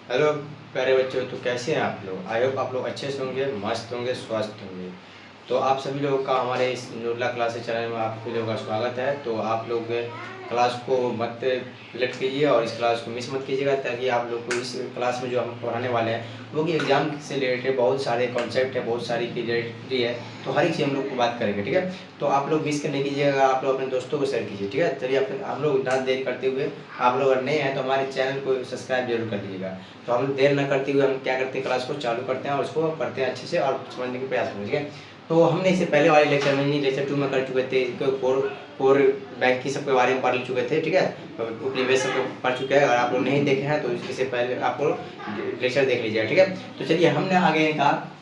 Hello प्यारे बच्चों, तो कैसे हैं आप लोग? आई होप आप लोग अच्छे से होंगे, मस्त होंगे, स्वस्थ होंगे। तो आप सभी लोगों का हमारे इस नूरला क्लासेस चैनल में आप सभी लोगों का स्वागत है। तो आप लोग क्लास को मत लेट कीजिए और इस क्लास को मिस मत कीजिएगा, ताकि आप लोग को इस क्लास में जो हम पढ़ाने वाले हैं वो कि एग्जाम से रिलेटेड बहुत सारे कॉन्सेप्ट है, बहुत सारी क्लियरिटी है। तो हर एक चीज़ हम लोग को बात करेंगे, ठीक है। तो आप लोग मिस नहीं कीजिएगा, आप लोग अपने दोस्तों को शेयर कीजिए, ठीक है। चलिए आप लोग ना देर करते हुए, आप लोग अगर नए हैं तो हमारे चैनल को सब्सक्राइब जरूर कर लीजिएगा। तो हम देर न करते हुए हम क्या करते हैं, क्लास को चालू करते हैं और उसको पढ़ते हैं अच्छे से और समझने के प्रयास करेंगे, ठीक है। तो हमने इससे पहले वाले लेक्चर में नहीं, लेक्चर 2 में कर चुके थे, कोर बैंक की सबके बारे में पढ़ चुके थे, ठीक है। उपनिवेश सब पढ़ चुके हैं। अगर आप लोग नहीं देखे हैं तो इससे पहले आप लोग लेक्चर देख लीजिएगा, ठीक है। तो चलिए हमने आगे का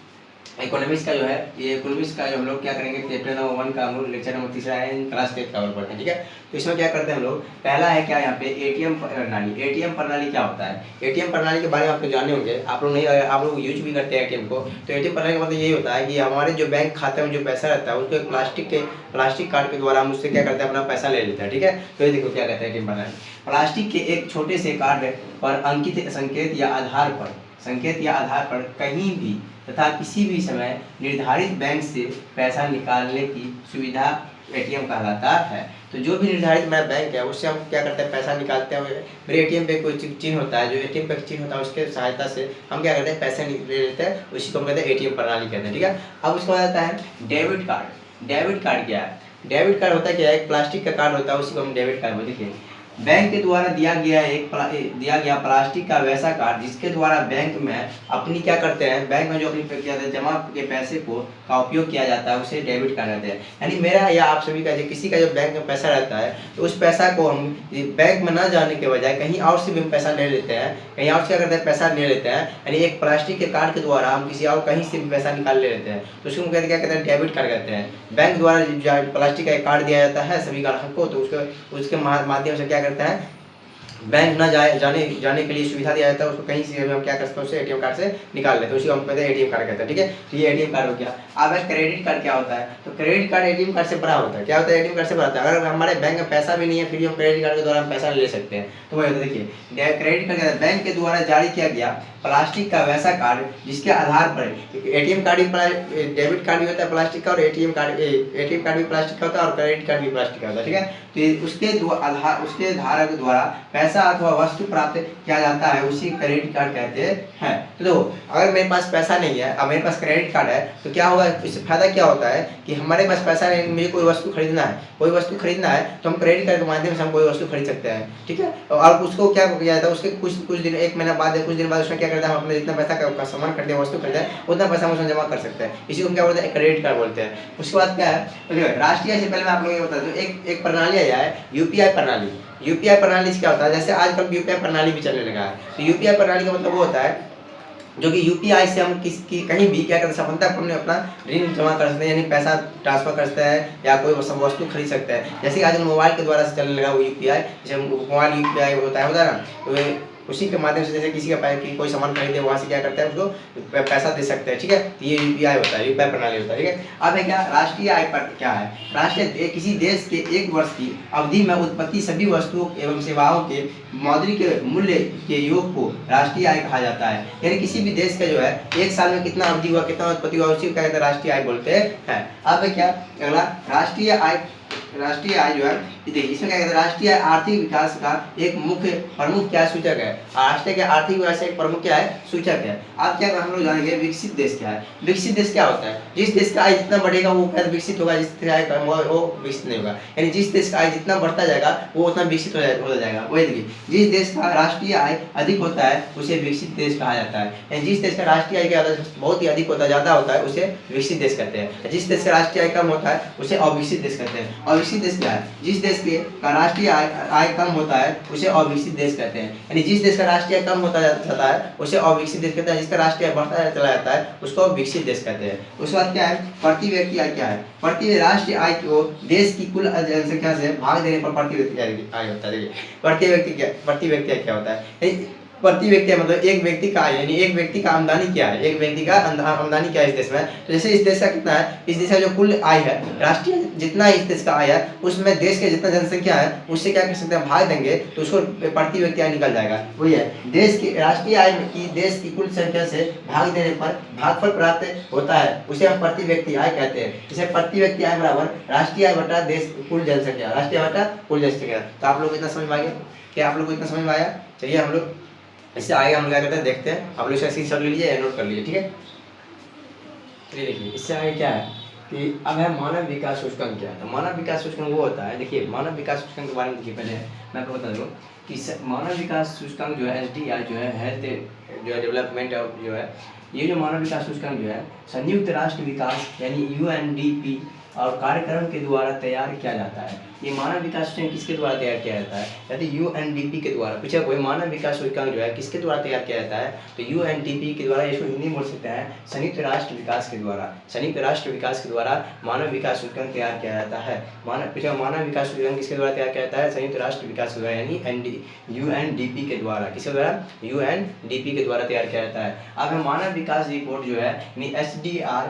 इकोनॉमिक्स का जो है, ये इकोनॉमिक्स का जो हम लोग क्या करेंगे, चैप्टर नंबर 1 का हम लोग लेक्चर नंबर 3 है, क्लास 10 कवर करते हैं, ठीक है। तो इसमें क्या करते हैं हम लोग, पहला है क्या यहाँ पे एटीएम प्रणाली। एटीएम प्रणाली क्या होता है? एटीएम प्रणाली के बारे में आप लोग जाने होंगे, आप लोग नहीं, आप लोग यूज भी करते हैं एटीएम को। तो एटीएम प्रणाली का मतलब यही होता है कि हमारे जो बैंक खाते में जो पैसा रहता है उसको एक प्लास्टिक कार्ड के द्वारा हम उससे क्या करते हैं, अपना पैसा ले लेते हैं, ठीक है। तो ये देखो क्या कहते हैं एटीएम प्रणाली, प्लास्टिक के एक छोटे से कार्ड पर अंकित संकेत या आधार पर कहीं भी तथा किसी भी समय निर्धारित बैंक से पैसा निकालने की सुविधा एटीएम कहलाता है। तो जो भी निर्धारित मेरा बैंक है उससे हम क्या करते हैं, पैसा निकालते हैं। मेरे एटीएम पे कोई चिन्ह होता है, जो एटीएम पे चिन्ह होता है उसके सहायता से हम क्या करते हैं, पैसे ले लेते हैं, उसी को हम कहते हैं एटीएम प्रणाली कहते हैं, ठीक है। अब उसके बाद आता है डेबिट कार्ड। डेबिट कार्ड क्या है? डेबिट कार्ड होता है क्या है, एक प्लास्टिक का कार्ड होता है, उसी को हम डेबिट कार्ड बोलते हैं। बैंक के द्वारा दिया गया प्लास्टिक का वैसा कार्ड जिसके द्वारा बैंक में अपनी क्या करते हैं, बैंक में जो अपनी क्या जमा के पैसे को का उपयोग किया जाता है उसे डेबिट कार्ड कहते हैं। यानी मेरा या आप सभी का जो किसी का जो बैंक में पैसा रहता है तो उस पैसा को हम बैंक में ना जाने के बजाय कहीं और से भी हम पैसा ले लेते हैं, कहीं और से क्या करते हैं, पैसा ले लेते हैं। यानी एक प्लास्टिक के कार्ड के द्वारा हम किसी और कहीं से भी पैसा निकाल ले लेते हैं, तो उसको कहते क्या कहते हैं, डेबिट कार्ड कहते हैं। बैंक द्वारा जो प्लास्टिक का कार्ड दिया जाता है सभी ग्राहक को, तो उसके माध्यम से क्या करता है, बैंक ना जाने के लिए सुविधा दिया जाता है, उसको कहीं से हम क्या कर सकते हैं, उसे एटीएम कार्ड से निकाल लेते हैं, उसी को हम कहते हैं एटीएम कार्ड कहते हैं, ठीक है। तो ये एटीएम कार्ड हो गया। अब क्रेडिट कार्ड क्या होता है? तो क्रेडिट कार्ड एटीएम कार्ड से बड़ा होता है। क्या होता है? एटीएम कार्ड से बड़ा होता है। अगर हमारे बैंक में पैसा भी नहीं है फिर भी हम क्रेडिट कार्ड के द्वारा हम पैसा ले सकते हैं। तो वही देखिए क्रेडिट कार्ड क्या है, बैंक के द्वारा जारी किया गया प्लास्टिक का वैसा कार्ड जिसके आधार पर एटीएम कार्ड भी, डेबिट कार्ड भी होता है प्लास्टिक का, और एटीएम कार्ड भी प्लास्टिक का होता है और क्रेडिट कार्ड भी प्लास्टिक का होता है, ठीक है। तो उसके धारक द्वारा पैसा अथवा वस्तु प्राप्त किया जाता है, उसी क्रेडिट कार्ड कहते हैं। तो देखो, अगर मेरे पास पैसा नहीं है, अब मेरे पास क्रेडिट कार्ड है, तो क्या होगा, इससे फायदा क्या होता है कि हमारे पास पैसा नहीं, मुझे कोई वस्तु खरीदना है तो हम क्रेडिट कार्ड के माध्यम से हम कोई वस्तु खरीद सकते हैं, ठीक है। और उसको क्या किया जाता है, उसके कुछ दिन, एक महीना बाद या कुछ दिन बाद उसमें क्या करता है, हम अपने जितना पैसा का सामान खरीदे, वस्तु खरीदे उतना पैसा हम उसमें जमा कर सकते हैं। इसी को हम क्या बोलते हैं, क्रेडिट कार्ड बोलते हैं। उसके बाद क्या है, तो राष्ट्रीय से पहले मैं आप लोगों को बता दूं, एक प्रणाली है यूपीआई प्रणाली। यूपीआई प्रणाली क्या होता है, जैसे आजकल यूपीआई प्रणाली भी चलने लगा है। तो यूपीआई प्रणाली का मतलब वो होता है जो कि यूपीआई से हम कहीं भी क्या करते हैं, सफलतापूर्ण अपना ऋण जमा कर सकते हैं, यानी पैसा ट्रांसफर कर सकते हैं या कोई वस्तु खरीद सकते हैं। जैसे कि आजकल मोबाइल के द्वारा से चलने लगा वो यूपीआई, जैसे मोबाइल यूपीआई होता है ना, तो उसी के माध्यम से जैसे किसी का कोई सामान खरीदे वहाँ से क्या करते हैं, उसको पैसा दे सकते हैं, ठीक है। तो ये यूपीआई होता है, यूपीआई प्रणाली होता है, ठीक है। अब है क्या, राष्ट्रीय आय पर क्या है, किसी देश के एक वर्ष की अवधि में उत्पत्ति सभी वस्तुओं एवं सेवाओं के मौद्रिक मूल्य के योग को राष्ट्रीय आय कहा जाता है। यानी किसी भी देश का जो है एक साल में कितना अवधि हुआ, कितना उत्पत्ति हुआ, उसी को क्या कहते हैं, राष्ट्रीय आय बोलते हैं। अब है क्या, अगला राष्ट्रीय आय जो है, देखिए इसमें क्या कहते हैं, राष्ट्रीय आर्थिक विकास का एक मुख्य प्रमुख क्या सूचक है, राष्ट्रीय के आर्थिक विकास का एक प्रमुख क्या है, सूचक है। अब क्या हम लोग जानेंगे विकसित देश क्या है। विकसित देश क्या होता है, जिस देश का आय जितना बढ़ेगा वो क्या विकसित होगा, जिस देश का आय कम होगा वो विकसित नहीं होगा। यानी जिस देश का आय जितना बढ़ता जाएगा वो उतना विकसित होता जाएगा। वही देखिए, जिस देश का राष्ट्रीय आय अधिक होता है उसे विकसित देश कहा जाता है। यानी जिस देश का राष्ट्रीय आय क्या होता है, बहुत ही अधिक होता है, ज्यादा होता है, उसे विकसित देश कहते हैं। जिस देश का राष्ट्रीय आय कम होता है उसे अविकसित देश कहते हैं। अविकसित देश क्या है, जिस देश का राष्ट्रीय आय कम होता है उसे अविकसित देश कहते हैं। यानी जिस देश का राष्ट्रीय आय कम होता जाता है उसे अविकसित देश कहते हैं, जिसका राष्ट्रीय आय बढ़ता चला जाता है उसको विकसित देश कहते हैं। उसके बाद क्या है, प्रति व्यक्ति आय क्या है, प्रति राष्ट्रीय आय को देश की कुल जनसंख्या से भाग देने पर प्रति व्यक्ति आय होता है। प्रति व्यक्ति आय क्या होता है, प्रति व्यक्ति मतलब एक व्यक्ति का आय, यानी एक व्यक्ति का आमदनी क्या है, एक व्यक्ति का आमदनी क्या है इस देश में। तो जैसे इस देश का कितना है, इस देश का जो कुल आय है, राष्ट्रीय जितना इस देश का आय है उसमें देश के जितना जनसंख्या है उससे क्या कर सकते हैं, भाग देंगे तो उसको प्रति व्यक्ति आय निकल जाएगा। वही है देश की राष्ट्रीय आय की देश की कुल संख्या से भाग देने पर भागफल प्राप्त होता है, उसे हम प्रति व्यक्ति आय कहते हैं। इसे प्रति व्यक्ति आय बराबर राष्ट्रीय आय बटा देश कुल जनसंख्या, राष्ट्रीय आय बटा कुल जनसंख्या। तो आप लोग को इतना समझ में आ गया, क्या आप लोग को इतना समझ में आया? चलिए हम लोग इससे आगे हम क्या करते हैं देखते हैं। आप लोग इसका स्क्रीनशॉट ले लीजिए या नोट कर लीजिए, ठीक है। चलिए देखिए इससे आगे क्या है कि अब है मानव विकास सूचकांक। क्या है? तो मानव विकास सूचकांक वो होता है, देखिए मानव विकास सूचकांक के बारे में देखिए पहले मैं आपको बता दूँ कि मानव विकास सूचकांक जो है SDR जो है हेल्थ जो है डेवलपमेंट जो है, ये जो मानव विकास सूचकांक जो है संयुक्त राष्ट्र विकास यानी UNDP और कार्यक्रम के द्वारा तैयार किया जाता है। ये मानव विकास सूचकांक किसके द्वारा तैयार किया जाता है? यदि UNDP के द्वारा। पूछा कोई मानव विकास सूचकांक जो है किसके द्वारा तैयार किया जाता है? तो UNDP के द्वारा, इसको हिंदी में बोल सकते हैं संयुक्त राष्ट्र विकास के द्वारा। संयुक्त राष्ट्र विकास के द्वारा मानव विकास सूचकांक तैयार किया जाता है। मानव विकास सूचकांक किसके द्वारा तैयार किया जाता है? संयुक्त राष्ट्र विकास के द्वारा यानी UNDP के द्वारा। किसके द्वारा? UNDP के द्वारा तैयार किया जाता है। अब है मानव विकास रिपोर्ट जो है SDR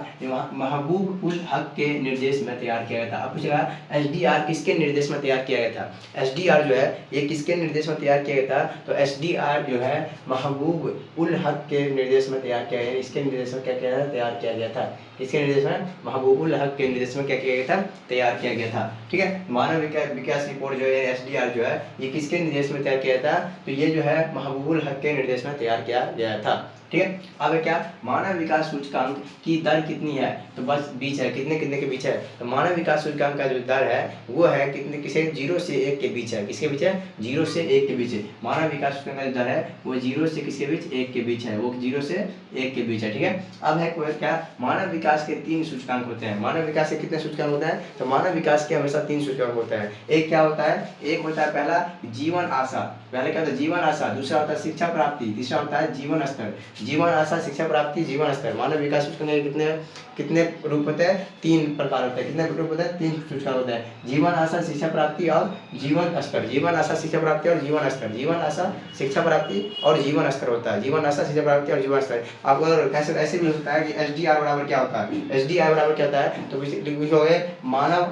महबूब उल हक के निर्देश में तैयार किया गया था। अब पूछेगा SDR किसके निर्देश में तैयार किया गया था? SDR जो है ये किसके निर्देश में तैयार किया गया था? तो SDR जो है महबूब उल हक के निर्देश में तैयार किया गया। इसके निर्देश में क्या किया गया? तैयार किया गया था। इसके निर्देश में महबूब उल हक के निर्देश में क्या किया गया था? तैयार किया गया था। ठीक है, मानव विकास रिपोर्ट जो है SDR जो है ये किसके निर्देश में तैयार किया था? तो ये जो है महबूब उल हक के निर्देश में तैयार किया गया था। ठीक है, अब क्या मानव विकास सूचकांक की दर कितनी है? तो बस बीच है, कितने कितने के बीच है? तो मानव विकास सूचकांक का जो दर है वो है कितने, किसे 0 से 1 के बीच है। किसके बीच है? 0 से 1 के बीच है। मानव विकास सूचकांक का जो दर है वो 0 से किसके बीच? 1 के बीच है। वो 0 से 1 के बीच है। ठीक है, अब है क्या मानव विकास के 3 सूचकांक होते हैं। मानव विकास के कितने सूचकांक होते हैं? तो मानव विकास के हमेशा 3 सूचकांक होते हैं। एक क्या होता है? एक होता है पहला जीवन आशा, पहले क्या होता है? जीवन आशा। दूसरा होता है शिक्षा प्राप्ति, तीसरा होता है जीवन स्तर। जीवन आशा, शिक्षा प्राप्ति, जीवन स्तर। मानव विकास सूचकांक के कितने रूप होते हैं? 3 प्रकार होते हैं। कितने रूप होते हैं? 3 सूचकांक होते हैं। जीवन आशा, शिक्षा प्राप्ति और जीवन स्तर। जीवन आशा, शिक्षा प्राप्ति और जीवन स्तर। जीवन आशा, शिक्षा प्राप्ति और जीवन स्तर होता है। जीवन आशा, शिक्षा प्राप्ति और जीवन स्तर। आपको कैसे ऐसे भी हो सकता है कि SDR बराबर क्या होता है? SDR बराबर क्या होता है? तो लिखोगे मानव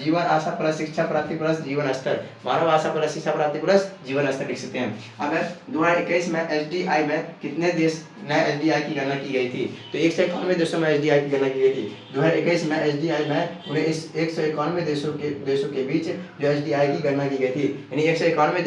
जीवन आशा प्लस शिक्षा प्राप्ति प्लस जीवन स्तर। मानव आशा प्लस शिक्षा प्राप्ति प्लस जीवन स्तर लिख सकते हैं। अब 2021 में SDI में कितने देश ने SDI की गणना की गई थी? तो 191 देशों में SDI की गणना की गई थी। 2021 में SDI में उन्हें इस 191 देशों के बीच जो SDI की गणना की गई थी, यानी 191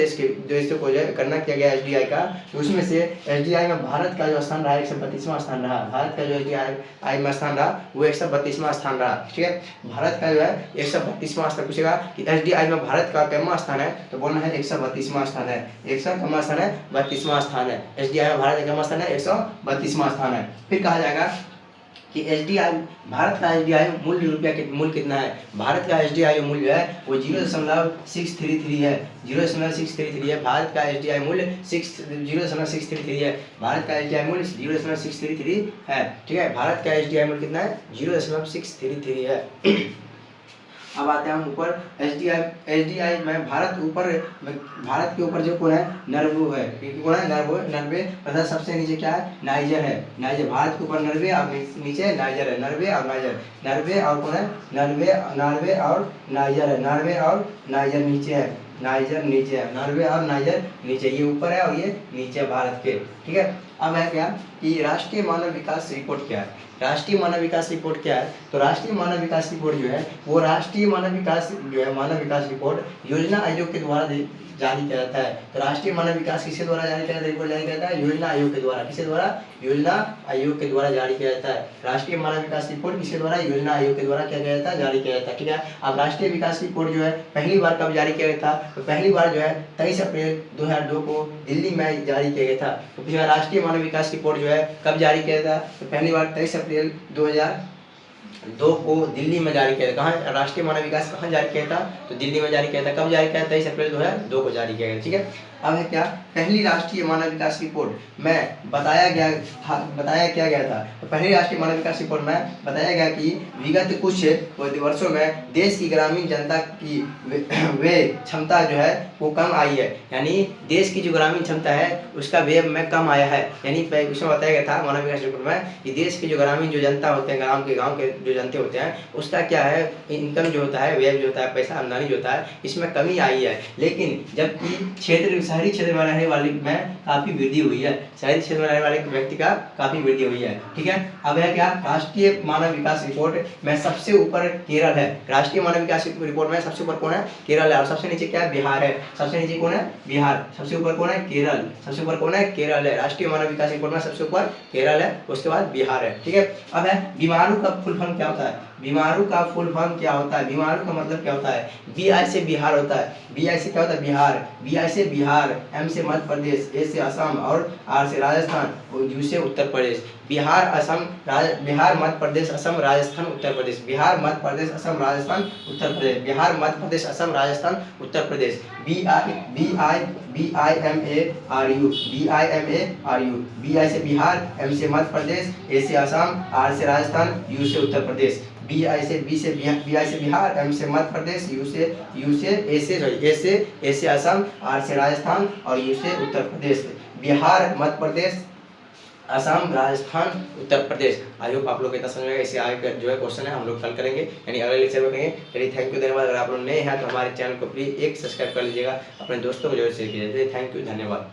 देशों को जो गणना किया गया SDI का। तो उसमें से SDI में भारत का जो स्थान रहा 132वां स्थान रहा। भारत का जो SDI में स्थान रहा वो 132वां स्थान रहा। ठीक है, भारत का जो है 132वां स्थान। पूछेगा कि SDI में भारत का कितना स्थान है? तो बोलना है 132वां स्थान है। 100 स्थान है? 32वां स्थान है। SDI में भारत का कितना स्थान है? 132वां स्थान है। फिर कहा जाएगा कि SDI भारत का SDI मूल्य कितना है? भारत का SDI मूल्य है वो 0.633 है। 0.633 है भारत का SDI मूल्य। 0.633 है भारत का SDI मूल्य। 0.633 है। ठीक है, भारत का SDI मूल्य कितना है? 0.633 है। अब आते हैं हम ऊपर SDI में भारत के ऊपर जो कौन है? नर्वे है। कौन है? नर्वे तथा सबसे नीचे क्या है? नाइजर है। नाइजर भारत के ऊपर नर्वे और नीचे नाइजर है। नर्वे और नाइजर। नर्वे और कौन है? नर्वे और नाइजर है। नर्वे और नाइजर नीचे है। नाइजर नीचे है। नर्वे और नाइजर नीचे, ये ऊपर है और ये नीचे भारत के। ठीक है, अब है क्या कि राष्ट्रीय मानव विकास रिपोर्ट क्या है? राष्ट्रीय मानव विकास रिपोर्ट क्या है? तो राष्ट्रीय मानव विकास रिपोर्ट जो है वो राष्ट्रीय मानव विकास रिपोर्ट योजना आयोग के द्वारा जारी किया जाता है। तो राष्ट्रीय मानव विकास किसके द्वारा जारी किया जाता है? योजना आयोग के द्वारा। किसके द्वारा? योजना आयोग के द्वारा जारी किया जाता है। राष्ट्रीय मानव विकास रिपोर्ट किसके द्वारा? योजना आयोग के द्वारा क्या किया जाता है? जारी किया जाता है। ठीक है, अब राष्ट्रीय विकास रिपोर्ट जो है पहली बार कब जारी किया गया था? तो पहली बार जो है 23 अप्रैल 2002 को दिल्ली में जारी किया गया था। तो पिछला राष्ट्रीय मानव विकास रिपोर्ट जो है कब जारी किया था? तो पहली बार 23 अप्रैल 2002 को दिल्ली में जारी किया था। कहाँ राष्ट्रीय मानव विकास कहाँ जारी किया था? तो दिल्ली में जारी किया था। कब जारी किया था? 23 अप्रैल 2002 को जारी किया गया। ठीक है, अब है क्या, पहली राष्ट्रीय मानव विकास रिपोर्ट में बताया क्या गया था। तो पहली राष्ट्रीय मानव विकास रिपोर्ट में बताया गया कि विगत कुछ वर्षों में देश की ग्रामीण जनता की वे क्षमता जो है वो कम आई है, यानी देश की जो ग्रामीण क्षमता है उसका वे में कम आया है। यानी इसमें बताया गया था मानव विकास रिपोर्ट में कि देश की जो ग्रामीण जो जनता होते हैं, गाँव के जो जनते होते हैं, उसका क्या है, इनकम जो होता है, व्यय जो होता है, पैसा आमदनी जो होता है, इसमें कमी आई है। लेकिन जबकि शहरी क्षेत्र में रहने वाले में काफ़ी वृद्धि हुई है, शहरी क्षेत्र में रहने वाले व्यक्ति का काफ़ी वृद्धि हुई है। ठीक है, अब है क्या, राष्ट्रीय मानव विकास रिपोर्ट में सबसे ऊपर केरल है। राष्ट्रीय मानव विकास रिपोर्ट में सबसे ऊपर कौन है, केरल है, और सबसे नीचे क्या है, बिहार है। सबसे नीचे कौन है, बिहार। सबसे ऊपर कौन है, केरल। सबसे ऊपर कौन है, केरल है। राष्ट्रीय मानव विकास रिपोर्ट में सबसे ऊपर केरल है, उसके बाद बिहार है। ठीक है, अब है बीमारू का फुल फॉर्म क्या होता है। बीमारू का फुल फॉर्म क्या होता है, बीमारू का मतलब क्या होता है। BI से बिहार होता है, BI से क्या होता है, बिहार। BI से बिहार, M से मध्य प्रदेश, A से असम और R से राजस्थान और U से Uttar Pradesh. Bihar, Assam, Bihar, Madhya Pradesh, Assam, Rajasthan, Uttar Pradesh. Bihar, Madhya Pradesh, Assam, Rajasthan, Uttar Pradesh. Bihar, Madhya Pradesh, Assam, Rajasthan, Uttar Pradesh. BIMARU, BIMARU। BI से बिहार, M से मध्य प्रदेश, A से असम, R से राजस्थान, U से उत्तर प्रदेश। BI से बिहार, M से मध्य प्रदेश, A से असम, R से राजस्थान और U से उत्तर प्रदेश। बिहार, मध्य प्रदेश, असम, राजस्थान, उत्तर प्रदेश। आई होप आप लोग इतना समझ में आएगा। इससे आगे जो है क्वेश्चन है हम लोग कल करेंगे, यानी अगले लेक्चर में करेंगे। चलिए थैंक यू, धन्यवाद। अगर आप लोग नए हैं तो हमारे चैनल को प्लीज एक सब्सक्राइब कर लीजिएगा, अपने दोस्तों को जरूर शेयर कीजिए। थैंक यू, धन्यवाद।